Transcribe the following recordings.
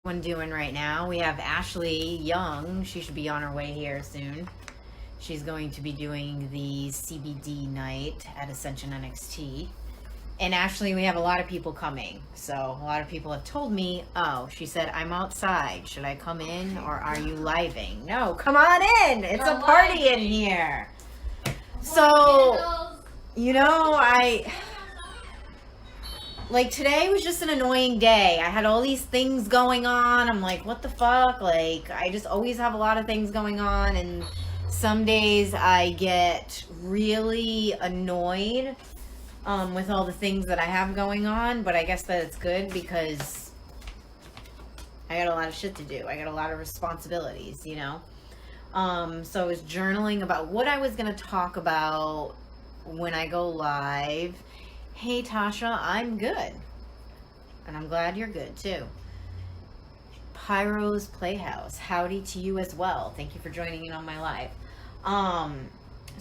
Doing right now. We have Ashley Young. She should be on her way here soon. She's going to be doing the CBD night at Ascension NXT. And Ashley, we have a lot of people coming. So a lot of people have told me, she said, I'm outside. Should I come in or are you living? No, come on in. It's a party in here. So, like, today was just an annoying day. I had all these things going on. I'm like, what the fuck? Like, I just always have a lot of things going on. And some days I get really annoyed with all the things that I have going on. But I guess that it's good because I got a lot of shit to do. I got a lot of responsibilities, So I was journaling about what I was going to talk about when I go live. Hey Tasha, I'm good. And I'm glad you're good too. Pyro's Playhouse, howdy to you as well. Thank you for joining in on my live.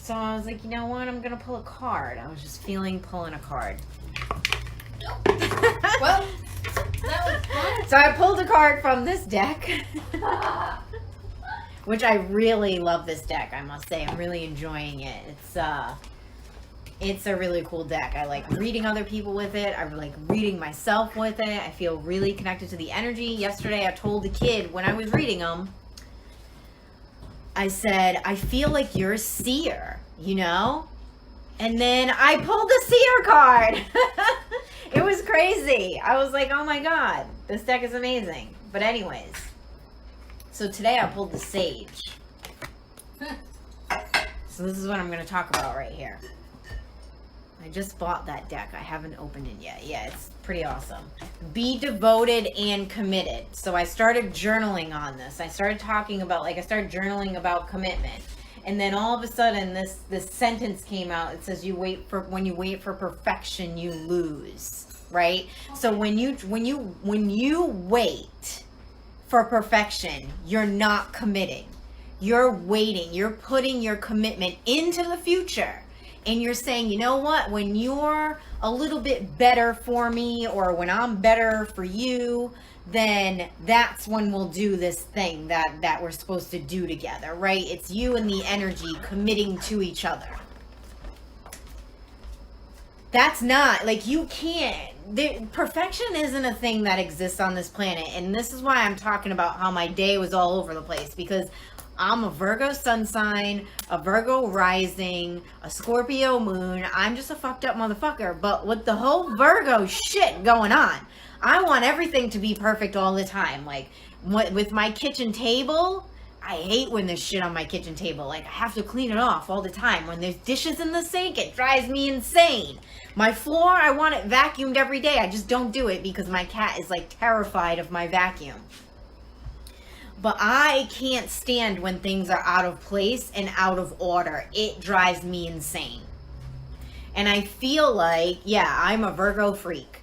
So I was like, you know what? I'm gonna pull a card. I was just feeling pulling a card. Well, that was fun. So I pulled a card from this deck. Which I really love this deck, I must say. I'm really enjoying it. It's a really cool deck. I like reading other people with it. I like reading myself with it. I feel really connected to the energy. Yesterday, I told the kid when I was reading them, I said, I feel like you're a seer, And then I pulled the seer card. It was crazy. I was like, oh my God, this deck is amazing. But anyways, so today I pulled the Sage. So this is what I'm going to talk about right here. I just bought that deck. I haven't opened it yet. Yeah, it's pretty awesome. Be devoted and committed. So I started journaling on this. I started talking about, I started journaling about commitment. And then all of a sudden, this sentence came out. It says, when you wait for perfection, you lose. Right? Okay. So when you wait for perfection, you're not committing. You're waiting. You're putting your commitment into the future. And you're saying, you know what, when you're a little bit better for me or when I'm better for you, then that's when we'll do this thing that we're supposed to do together, right? It's you and the energy committing to each other. That's not, you can't, perfection isn't a thing that exists on this planet. And this is why I'm talking about how my day was all over the place, because I'm a Virgo sun sign, a Virgo rising, a Scorpio moon. I'm just a fucked up motherfucker. But with the whole Virgo shit going on, I want everything to be perfect all the time. Like, with my kitchen table, I hate when there's shit on my kitchen table. Like, I have to clean it off all the time. When there's dishes in the sink, it drives me insane. My floor, I want it vacuumed every day. I just don't do it because my cat is, terrified of my vacuum. But I can't stand when things are out of place and out of order. It drives me insane. And I feel like, I'm a Virgo freak.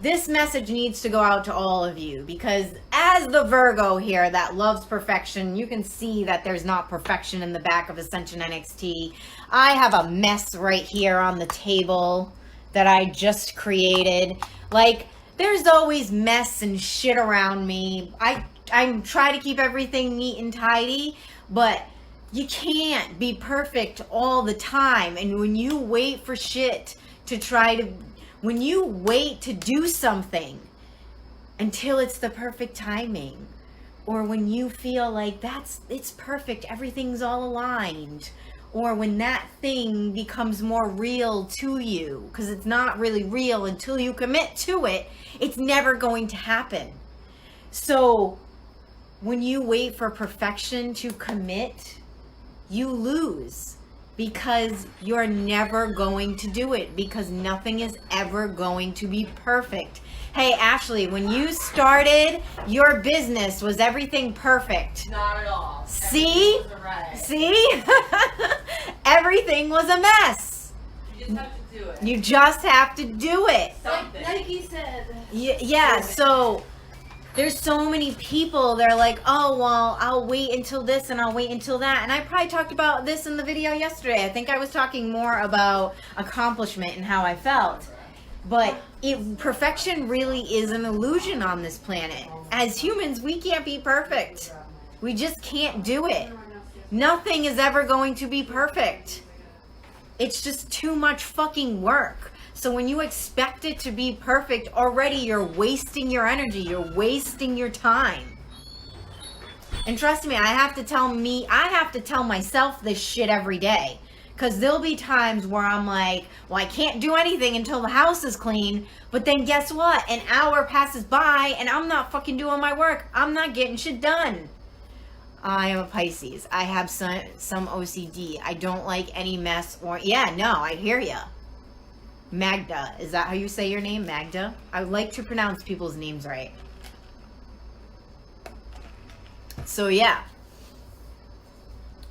This message needs to go out to all of you because as the Virgo here that loves perfection, you can see that there's not perfection in the back of Ascension NXT. I have a mess right here on the table that I just created. There's always mess and shit around me. I try to keep everything neat and tidy, but you can't be perfect all the time. And when you wait for shit when you wait to do something until it's the perfect timing, or when you feel like it's perfect, everything's all aligned, or when that thing becomes more real to you, because it's not really real until you commit to it, it's never going to happen. So when you wait for perfection to commit, you lose because you're never going to do it because nothing is ever going to be perfect. Hey, Ashley, when you started your business, was everything perfect? Not at all. See? See? Everything was a mess. You just have to do it. You just have to do it. Something. Like he said. Yeah, so there's so many people, they're like, oh, well, I'll wait until this and I'll wait until that. And I probably talked about this in the video yesterday. I think I was talking more about accomplishment and how I felt. But perfection really is an illusion on this planet. As humans, we can't be perfect. We just can't do it. Nothing is ever going to be perfect. It's just too much fucking work. So when you expect it to be perfect, already you're wasting your energy. You're wasting your time. And trust me, I have to tell myself this shit every day. Because there'll be times where I'm like, well, I can't do anything until the house is clean. But then guess what? An hour passes by and I'm not fucking doing my work. I'm not getting shit done. I am a Pisces. I have some OCD. I don't like any mess or... Yeah, no, I hear ya. Magda. Is that how you say your name? Magda? I like to pronounce people's names right. So, yeah.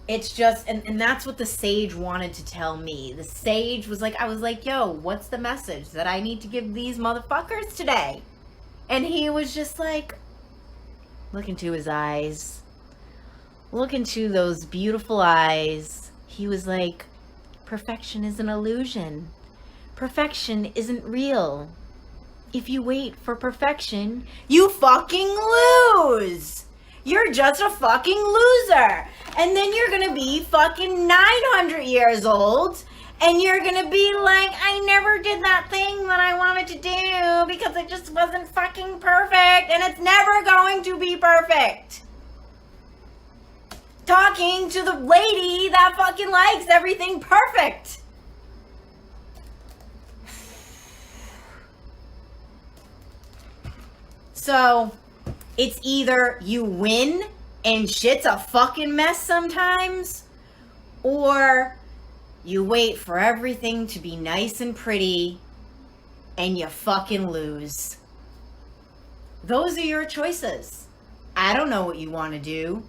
It's just, and that's what the sage wanted to tell me. The sage was like, I was like, yo, what's the message that I need to give these motherfuckers today? And he was just like, look into his eyes. Look into those beautiful eyes. He was like, perfection is an illusion. Perfection isn't real. If you wait for perfection, you fucking lose. You're just a fucking loser. And then you're gonna be fucking 900 years old. And you're gonna be like, I never did that thing that I wanted to do because it just wasn't fucking perfect. And it's never going to be perfect. Talking to the lady that fucking likes everything perfect. So... it's either you win and shit's a fucking mess sometimes, or you wait for everything to be nice and pretty and you fucking lose. Those are your choices. I don't know what you want to do,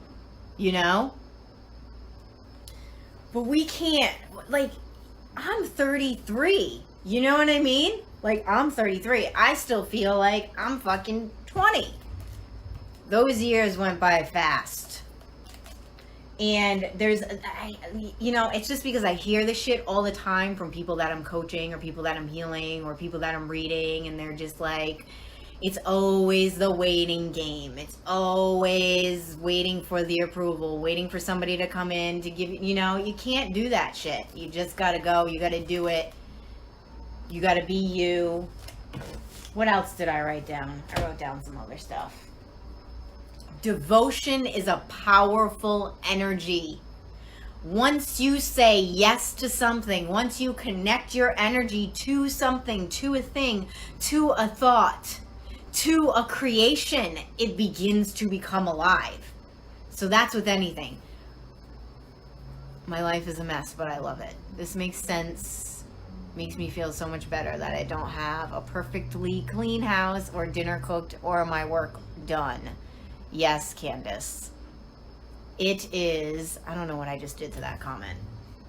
you know? But we can't, like, I'm 33, you know what I mean? Like, I'm 33. I still feel like I'm fucking 20. Those years went by fast. And it's just because I hear this shit all the time from people that I'm coaching or people that I'm healing or people that I'm reading, and they're just like, it's always the waiting game. It's always waiting for the approval, waiting for somebody to come in to give you can't do that shit. You just gotta go. You gotta do it. You gotta be you. What else did I write down? I wrote down some other stuff. Devotion is a powerful energy. Once you say yes to something, once you connect your energy to something, to a thing, to a thought, to a creation, it begins to become alive. So that's with anything. My life is a mess, but I love it. This makes sense. Makes me feel so much better that I don't have a perfectly clean house or dinner cooked or my work done. Yes, Candace. It is... I don't know what I just did to that comment.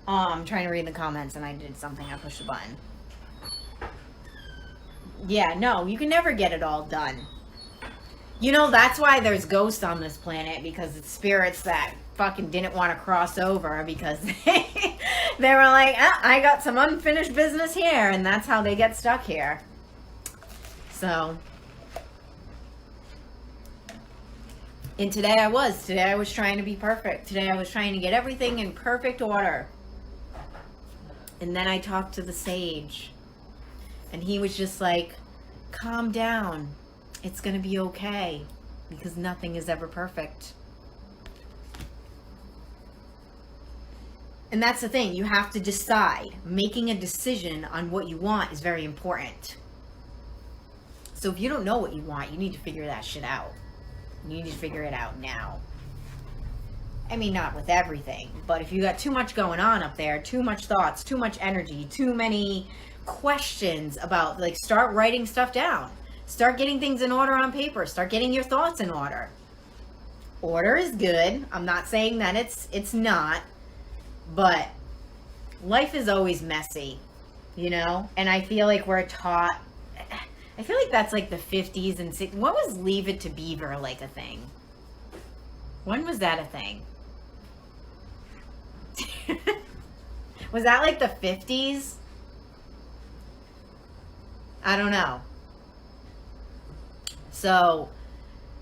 I'm trying to read the comments and I did something. I pushed a button. Yeah, no, you can never get it all done. You know, that's why there's ghosts on this planet, because it's spirits that fucking didn't want to cross over because they were like, I got some unfinished business here, and that's how they get stuck here. So... and today I was trying to be perfect. Today I was trying to get everything in perfect order. And then I talked to the sage. And he was just like, calm down. It's going to be okay. Because nothing is ever perfect. And that's the thing. You have to decide. Making a decision on what you want is very important. So if you don't know what you want, you need to figure that shit out. You need to figure it out now. I mean, not with everything, but if you got too much going on up there, too much thoughts, too much energy, too many questions about, like, start writing stuff down. Start getting things in order on paper. Start getting your thoughts in order. Order is good. I'm not saying that it's not, but life is always messy, you know? And I feel like we're taught... I feel like that's like the 50s and 60s. What was Leave It to Beaver like a thing? When was that a thing? Was that like the 50s? I don't know. So,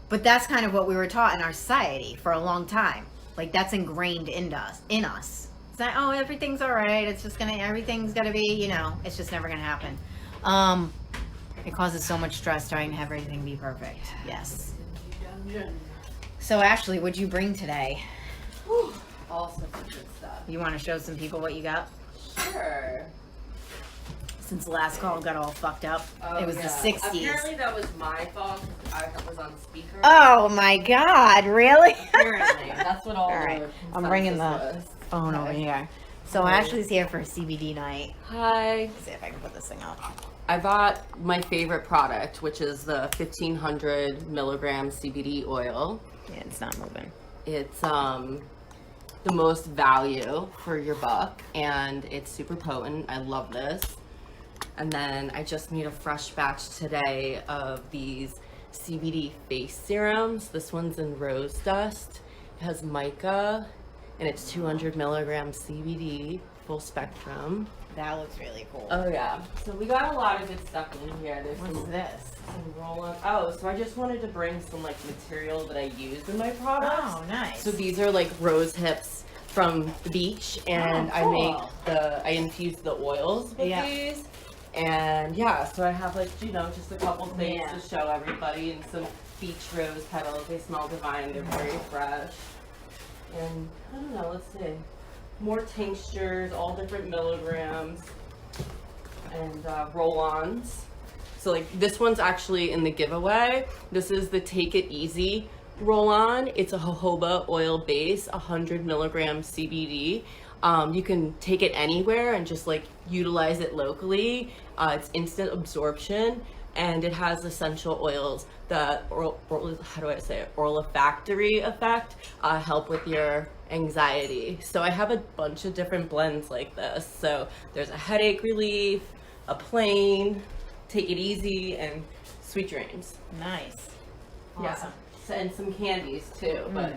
but that's kind of what we were taught in our society for a long time. Like that's ingrained in us. It's like, oh, everything's all right. It's just everything's gonna be, it's just never gonna happen. It causes so much stress trying to have everything be perfect. Yes. So Ashley, what'd you bring today? Whew, all sorts of good stuff. You want to show some people what you got? Sure. Since the last call got all fucked up. It was the 60s. Apparently that was my fault. I was on speaker. Oh my God, really? Apparently. That's what all right. the I'm bringing the consensus was. phone over here. So Okay. Ashley's here for a CBD night. Hi. Let's see if I can put this thing up. I bought my favorite product, which is the 1500 milligram CBD oil. Yeah, it's not moving. It's the most value for your buck, and it's super potent. I love this. And then I just made a fresh batch today of these CBD face serums. This one's in rose dust. It has mica, and it's 200 milligrams CBD, full spectrum. That looks really cool. Oh yeah. So we got a lot of good stuff in here. There's What's some this? roll up. Oh, so I just wanted to bring some like material that I use in my products. Oh, nice. So these are like rose hips from the beach, and Oh, cool. I infuse the oils with Yeah. these. And yeah, so I have like, just a couple things Yeah. to show everybody, and some beach rose petals. They smell divine. They're very fresh. And I don't know, let's see. More tinctures, all different milligrams, and roll-ons. So like this one's actually in the giveaway. This is the Take It Easy roll-on. It's a jojoba oil base, 100 milligrams CBD. You can take it anywhere and just like utilize it locally. It's instant absorption, and it has essential oils that, how do I say it, olfactory effect, help with your anxiety. So I have a bunch of different blends like this. So there's a headache relief, a plain, take it easy, and sweet dreams. Nice. Yeah. Awesome. So, and some candies too, but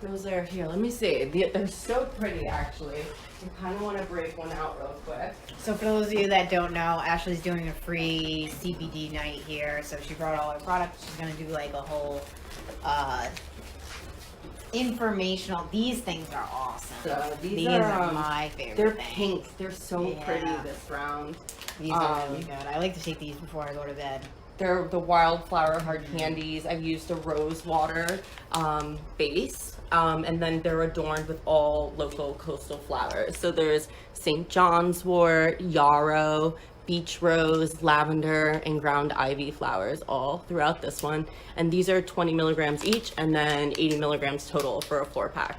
those are here. Let me see. They're so pretty, actually. I kind of want to break one out real quick. So for those of you that don't know, Ashley's doing a free CBD night here. So she brought all her products. She's gonna do like a whole informational. These things are awesome. So These are, are my favorite. They're things. pink. They're so Yeah. pretty this round. These are really good. I like to take these before I go to bed. They're the wildflower hard candies. I've used a rose water base, and then they're adorned with all local coastal flowers. So there's St. John's wort, yarrow, beach rose, lavender, and ground ivy flowers all throughout this one. And these are 20 milligrams each, and then 80 milligrams total for a 4-pack.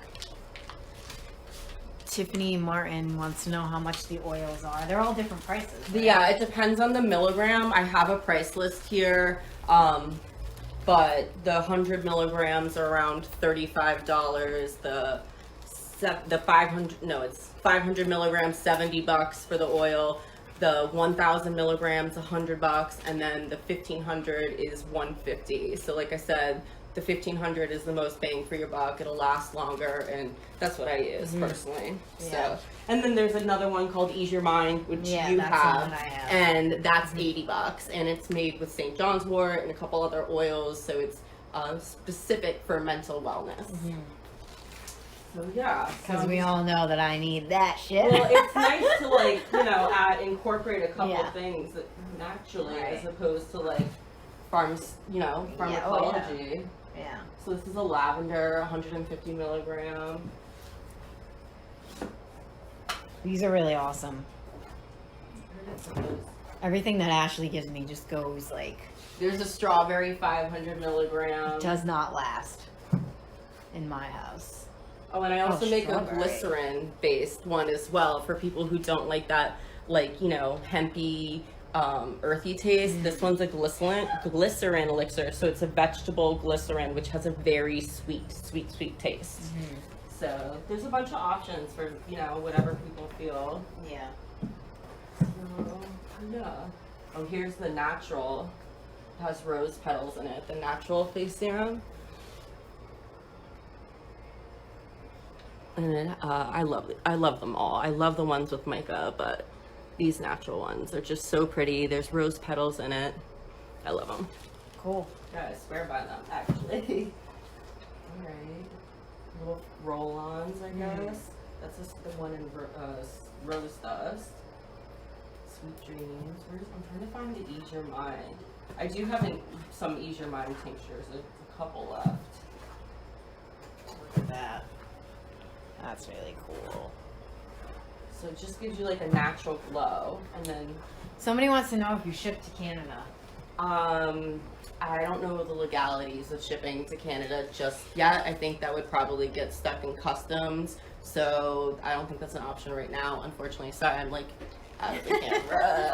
Tiffany Martin wants to know how much the oils are. They're all different prices. Right? Yeah, it depends on the milligram. I have a price list here, but the 100 milligrams are around $35. The 500, no, it's 500 milligrams, $70 for the oil. The 1,000 milligrams, $100, and then the 1,500 is $150. So like I said, the 1,500 is the most bang for your buck. It'll last longer, and that's what I use personally. Yeah. So, and then there's another one called Ease Your Mind, which Yeah, you that's the have, one I have. and that's $80, and it's made with St. John's wort and a couple other oils, so it's specific for mental wellness. So yeah, Because we all know that I need that shit. well, it's nice to like incorporate a couple Yeah. things that naturally, Right. as opposed to like pharmacology. Yeah. So this is a lavender, 150 milligram. These are really awesome. Everything that Ashley gives me just goes like, There's a strawberry, 500 milligram. does not last in my house. Oh, and I also make a strawberry. glycerin-based one as well for people who don't like that, hempy, earthy taste. This one's a glycerin elixir, so it's a vegetable glycerin, which has a very sweet taste. So there's a bunch of options for whatever people feel. Yeah. So, yeah. Oh, here's the natural. It has rose petals in it. The natural face serum. And I love them all. I love the ones with mica, but these natural ones. They're just so pretty. There's rose petals in it. I love them. Cool. I swear by them, actually. All right. Little roll-ons, I guess. That's just the one in rose dust. Sweet dreams. I'm trying to find the Ease Your Mind. I do have some Ease Your Mind tinctures. There's a couple left. Look at that. That's really cool. So it just gives you like a natural glow, and then Somebody wants to know if you ship to Canada. I don't know the legalities of shipping to Canada just yet. I think that would probably get stuck in customs, so I don't think that's an option right now, unfortunately. Sorry, I'm like out of the camera.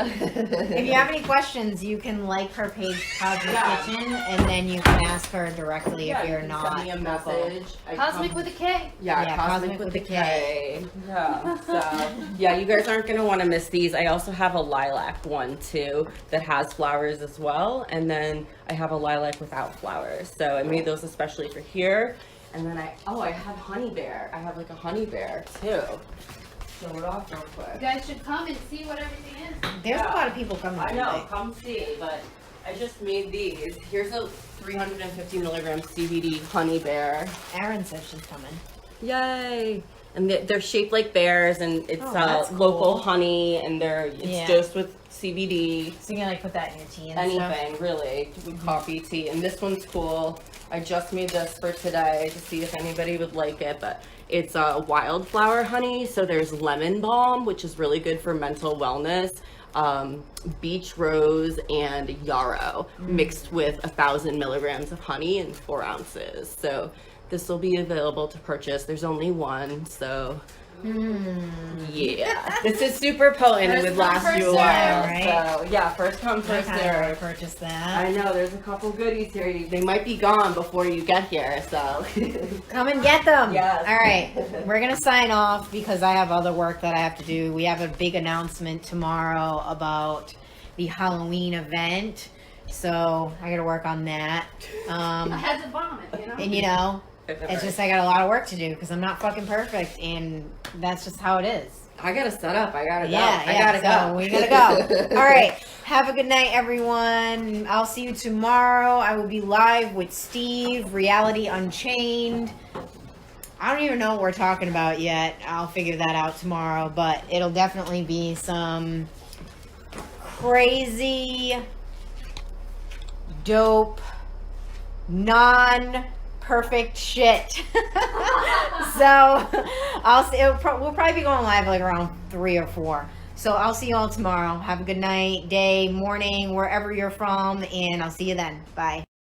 If you have any questions, you can like her page, Cosmic Yeah. Kitchen, and then you can ask her directly Yeah, if you you're can not send me a local. message. Cosmic with a K. Yeah, Cosmic with the K. Yeah, so yeah, you guys aren't gonna want to miss these. I also have a lilac one too that has flowers as well, and then I have a lilac without flowers. So I made those especially for here. And then I have honey bear. I have like a honey bear too. Show it off real You quick. guys should come and see what everything is. There's Yeah. a lot of people coming I know, tonight. come see, but I just made these. Here's a 350 milligram CBD honey bear. Erin said she's coming. Yay! And they're shaped like bears, and it's Oh, that's local cool. honey, and it's Yeah. dosed with CBD. So you can like put that in your tea and stuff. Anything really, coffee, tea, and this one's cool. I just made this for today to see if anybody would like it, but it's wildflower honey. So there's lemon balm, which is really good for mental wellness. Beach rose and yarrow mixed with 1,000 milligrams of honey and 4 ounces. So this will be available to purchase. There's only one, so yeah, this is super potent and First would come, last first you a serve. while. Right. So yeah, first come, I first kind of want serve. to purchase that. I know there's a couple goodies here. They might be gone before you get here, so Come and get them. Yes. All right. We're going to sign off because I have other work that I have to do. We have a big announcement tomorrow about the Halloween event. So I got to work on that. I had to bomb it, you know? And you know, it's just I got a lot of work to do because I'm not fucking perfect, and that's just how it is. I gotta set up. I gotta go. Yeah, I yeah. gotta So go. we gotta go. All right. Have a good night, everyone. I'll see you tomorrow. I will be live with Steve, Reality Unchained. I don't even know what we're talking about yet. I'll figure that out tomorrow, but it'll definitely be some crazy, dope, non-perfect shit. So I'll see. We'll probably be going live like around 3 or 4. So I'll see you all tomorrow. Have a good night, day, morning, wherever you're from, and I'll see you then. Bye.